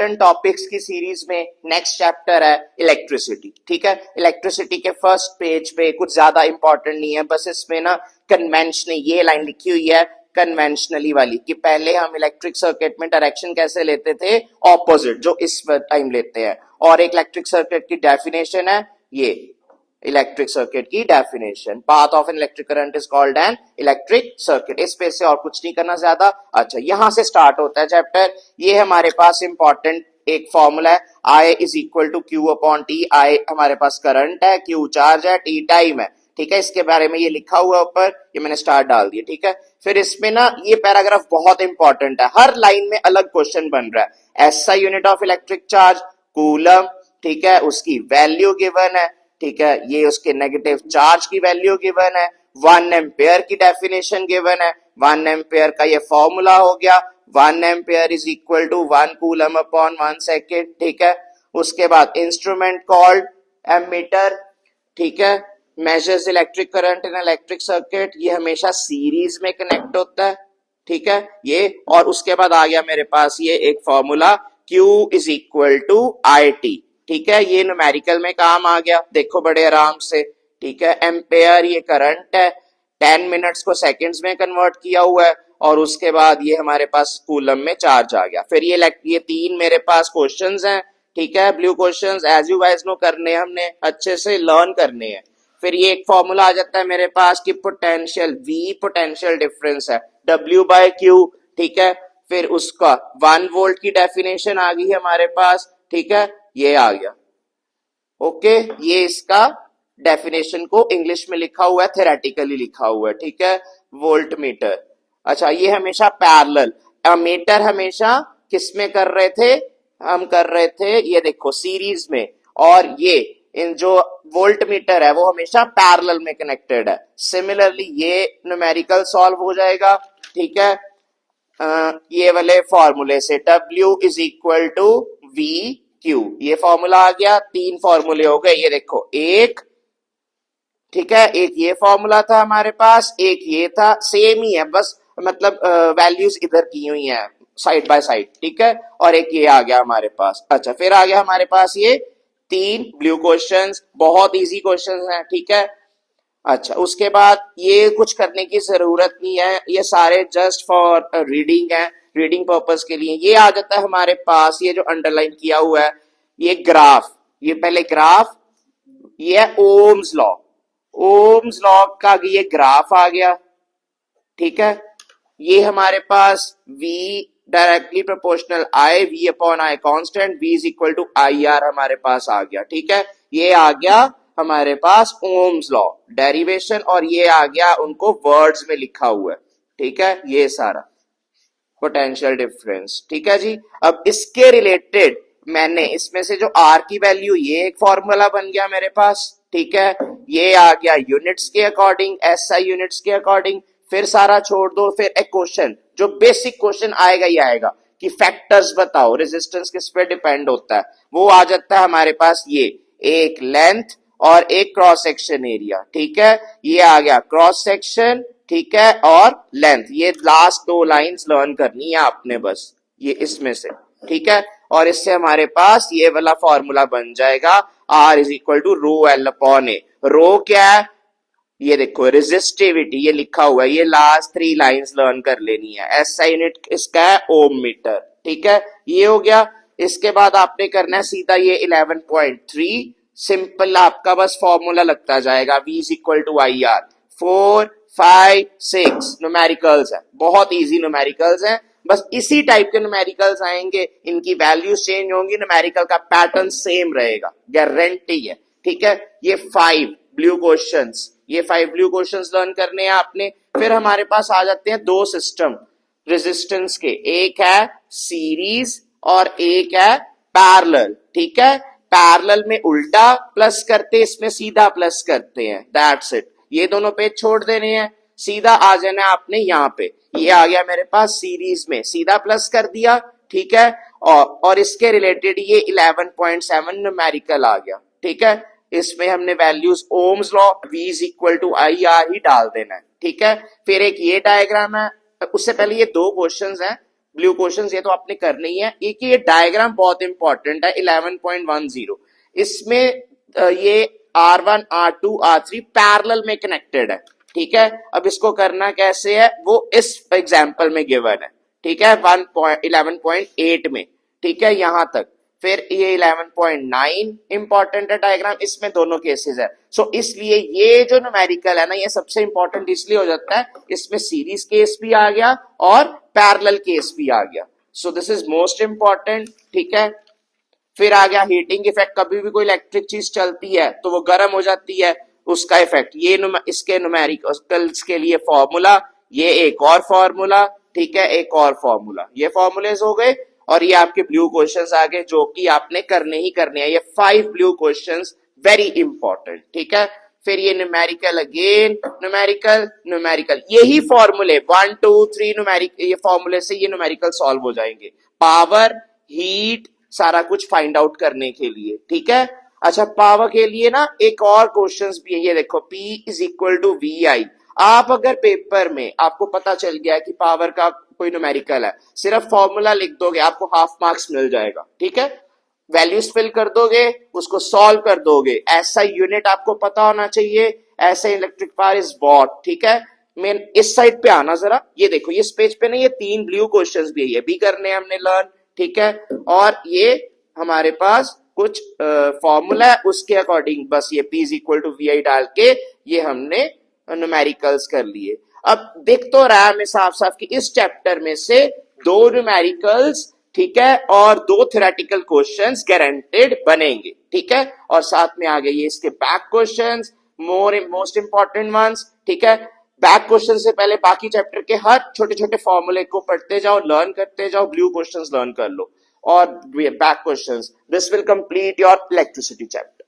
Important topics की series में next chapter है इलेक्ट्रिसिटी। ठीक है, इलेक्ट्रिसिटी के फर्स्ट पेज पे कुछ ज्यादा इंपॉर्टेंट नहीं है, बस इसमें ना कन्वेंशन, ये लाइन लिखी हुई है कन्वेंशनली वाली, कि पहले हम इलेक्ट्रिक सर्किट में डायरेक्शन कैसे लेते थे, ऑपोजिट जो इस टाइम लेते हैं। और एक इलेक्ट्रिक सर्किट की डेफिनेशन है ये, इलेक्ट्रिक सर्किट की definition, path of an electric current is called an electric circuit. इस पे से और कुछ नहीं करना ज्यादा। अच्छा, यहां से स्टार्ट होता है चैप्टर। ये हमारे पास इंपॉर्टेंट एक फॉर्मूला है, I is equal to Q upon T. I हमारे पास करंट है, Q चार्ज है, T टाइम है। ठीक है, इसके बारे में ये लिखा हुआ है ऊपर, ये मैंने स्टार डाल दिया। ठीक है, फिर इसमें ना ये पैराग्राफ बहुत इंपॉर्टेंट है, हर लाइन में अलग क्वेश्चन बन रहा है। SI unit of electric charge coulomb, ठीक है, उसकी वैल्यू गिवन है। ठीक है, ये उसके नेगेटिव चार्ज की वैल्यू गिवन है। 1 एम्पेयर की डेफिनेशन गिवन है। 1 एम्पेयर का ये फॉर्मूला हो गया, 1 ampere is equal to 1 coulomb upon 1 second. ठीक है, उसके बाद इंस्ट्रूमेंट कॉल्ड एमीटर। ठीक है, measures electric current in electric circuit, ये हमेशा सीरीज में कनेक्ट होता है। ठीक है, ये, और उसके बाद आ गया मेरे पास ये एक formula Q is equal to IT। ठीक है, ये न्यूमेरिकल में काम आ गया, देखो बड़े आराम से। ठीक है, एम्पेयर ये करंट है, 10 मिनट्स को सेकंड्स में कन्वर्ट किया हुआ है, और उसके बाद ये हमारे पास कूलम में चार्ज आ गया। फिर ये 3 मेरे पास क्वेश्चंस हैं। ठीक है, blue questions as you guys know करने, हमने अच्छे से लर्न करने हैं। फिर ये एक फॉर्मूला आ जाता है मेरे पास कि पोटेंशियल V पोटेंशियल डिफरेंस है, W बाय Q। ठीक है, फिर उसका 1 वोल्ट की डेफिनेशन आ गई है हमारे पास। ठीक है, ये आ गया। ओके, ये इसका डेफिनेशन को इंग्लिश में लिखा हुआ है, थेरेटिकली लिखा हुआ है। ठीक है, वोल्ट मीटर। अच्छा, ये हमेशा पैरेलल, मीटर हमेशा किस में कर रहे थे, हम कर रहे थे ये देखो सीरीज में, और ये इन जो वोल्ट मीटर है वो हमेशा पैरेलल में कनेक्टेड है। सिमिलरली ये न्यूमेरिकल सॉल्व हो जाएगा। ठीक है, ये वाले फॉर्मूले से W is equal to VQ, ये फॉर्मूला आ गया। 3 फॉर्मूले हो गए, ये देखो एक, ठीक है, एक ये फॉर्मूला था हमारे पास, एक ये था, सेम ही है, बस मतलब वैल्यूज इधर की हुई हैं साइड बाय साइड। ठीक है, और एक ये आ गया हमारे पास। अच्छा, फिर आ गया हमारे पास ये 3 ब्लू क्वेश्चंस, बहुत इजी क्वेश्चंस हैं। ठीक है, अच्छा, उसके बाद ये कुछ करने की जरूरत नहीं है, ये सारे जस्ट फॉर रीडिंग है, रीडिंग पर्पस के लिए। ये आ जाता है हमारे पास, ये जो अंडरलाइन किया हुआ है ये ग्राफ, ये पहले ग्राफ, ये है ओम्स लॉ, ओम्स लॉ का ये ग्राफ आ गया। ठीक है, ये हमारे पास V directly proportional I, V upon I constant, V is equal to IR हमारे पास आ गया। ठीक है, ये आ गया हमारे पास ओम्स लॉ डेरिवेशन, और ये आ गया उनको वर्ड्स में लिखा हुआ है। ठीक है, ये सारा पोटेंशियल डिफरेंस। ठीक है जी, अब इसके रिलेटेड मैंने इसमें से जो R की वैल्यू, ये एक फॉर्मूला बन गया मेरे पास। ठीक है, ये आ गया यूनिट्स के अकॉर्डिंग, SI यूनिट्स के अकॉर्डिंग। फिर सारा छोड़ दो, फिर एक क्वेश्चन, जो बेसिक क्वेश्चन आएगा ही आएगा कि फैक्टर्स बताओ, रेजिस्टेंस किस पे डिपेंड होता है, वो आ जाता है हमारे पास। ये एक लेंथ और एक क्रॉस सेक्शन एरिया। ठीक है, ये आ गया क्रॉस सेक्शन, ठीक है, और लेंथ। ये लास्ट 2 लाइंस लर्न करनी है आपने बस, ये इसमें से। ठीक है, और इससे हमारे पास ये वाला फॉर्मूला बन जाएगा, R is equal to rho L upon A। Rho क्या है, ये देखो रेजिस्टिविटी, ये लिखा हुआ है, ये लास्ट 3 लाइंस लर्न कर लेनी है। SI यूनिट इसका है ओम मीटर। ठीक है, ये हो गया। इसके बाद आपने करना है सीधा ये 11.3, सिंपल आपका बस फॉर्मूला लगता जाएगा, V is equal to IR। 4, 5, 6 numericals है, बहुत इजी न्यूमेरिकल्स है, बस इसी टाइप के न्यूमेरिकल्स आएंगे, इनकी वैल्यूज चेंज होंगी, न्यूमेरिकल का पैटर्न सेम रहेगा, गारंटी है। ठीक है, ये 5 ब्लू क्वेश्चंस, ये 5 ब्लू क्वेश्चंस लर्न करने हैं आपने। फिर हमारे पास आ जाते हैं 2 सिस्टम रेजिस्टेंस के, एक है सीरीज और एक है पैरेलल। ठीक है, पैरेलल में उल्टा प्लस करते, इसमें सीधा प्लस करते हैं, दैट्स इट। ये दोनों पेज छोड़ देने हैं, सीधा आ जाना है आपने यहाँ पे। ये आ गया मेरे पास सीरीज में, सीधा प्लस कर दिया। ठीक है, और इसके रिलेटेड ये 11.7 न्यूमेरिकल आ गया। ठीक है, इसमें हमने values ohm's law, V is equal to IR ही डाल देना है। ठीक है, फिर एक ये डायग्राम है, उससे पहले ये 2 क्वेश्चंस हैं, ब्लू क्वेश्चंस ये तो आपने करने ही है। एक ये डायग्राम बहुत इंपॉर्टेंट है 11.10, इसमें ये R1 R2 R3 पैरेलल में कनेक्टेड है, ठीक है। अब इसको करना कैसे है वो इस एग्जांपल में गिवन है, ठीक है, 11.8 में, ठीक है, यहां तक। फिर ये 11.9 इंपॉर्टेंट है डायग्राम, इसमें दोनों केसेस है। सो इसलिए ये जो न्यूमेरिकल है ना, ये सबसे इंपॉर्टेंट इसलिए हो जाता है, इसमें सीरीज केस भी आ गया और पैरेलल केस भी आ गया। So this is most important, ठीक है। फिर आ गया हीटिंग इफेक्ट, कभी भी कोई इलेक्ट्रिक चीज चलती है तो वो गर्म हो जाती है, उसका इफेक्ट। ये इसके न्यूमेरिकल्स के लिए फॉर्मूला, ये एक और फॉर्मूला, ठीक है, एक और फॉर्मूला, ये फॉर्मूलेज हो गए। और ये आपके ब्लू क्वेश्चंस आ गए जो कि आपने करने ही करने हैं, ये 5 ब्लू क्वेश्चंस वेरी इंपॉर्टेंट, ठीक है। फिर ये न्यूमेरिकल अगेन, न्यूमेरिकल न्यूमेरिकल, यही फॉर्मूले 1 2 3 न्यूमेरिकल, ये फॉर्मूले से ये न्यूमेरिकल सॉल्व हो जाएंगे, पावर, हीट, सारा कुछ फाइंड आउट करने के लिए, ठीक है। अच्छा, पावर के लिए ना एक और क्वेश्चंस भी है, ये देखो, P is equal to VI। आप अगर पेपर में आपको पता चल गया कि पावर का कोई न्यूमेरिकल है, सिर्फ फॉर्मूला लिख दोगे, आपको हाफ मार्क्स मिल जाएगा, ठीक है। वैल्यूज फिल कर दोगे, उसको सॉल्व कर दोगे, ऐसा यूनिट आपको पता होना चाहिए, ऐसे इलेक्ट्रिक पावर इज वॉट, ठीक है। मेन इस साइड पे आना जरा, ये देखो, इस पेज पे ना ये 3 ब्लू क्वेश्चंस भी है, ये भी करने हमने लर्न, ठीक है। और ये हमारे पास कुछ फॉर्मूला है, उसके अकॉर्डिंग बस ये P is equal to VI डाल के ये हमने न्यूमेरिकल्स कर लिए। अब दिख तो रहा है हमें साफ साफ कि इस चैप्टर में से 2 न्यूमेरिकल्स, ठीक है, और 2 थ्योरेटिकल क्वेश्चंस गारंटेड बनेंगे, ठीक है। और साथ में आ गए ये इसके back questions, most important ones, ठीक है। बैक क्वेश्चन से पहले बाकी चैप्टर के हर छोटे छोटे फॉर्मूले को पढ़ते जाओ, लर्न करते जाओ, ब्लू क्वेश्चंस लर्न कर लो और back questions. This will complete your electricity chapter.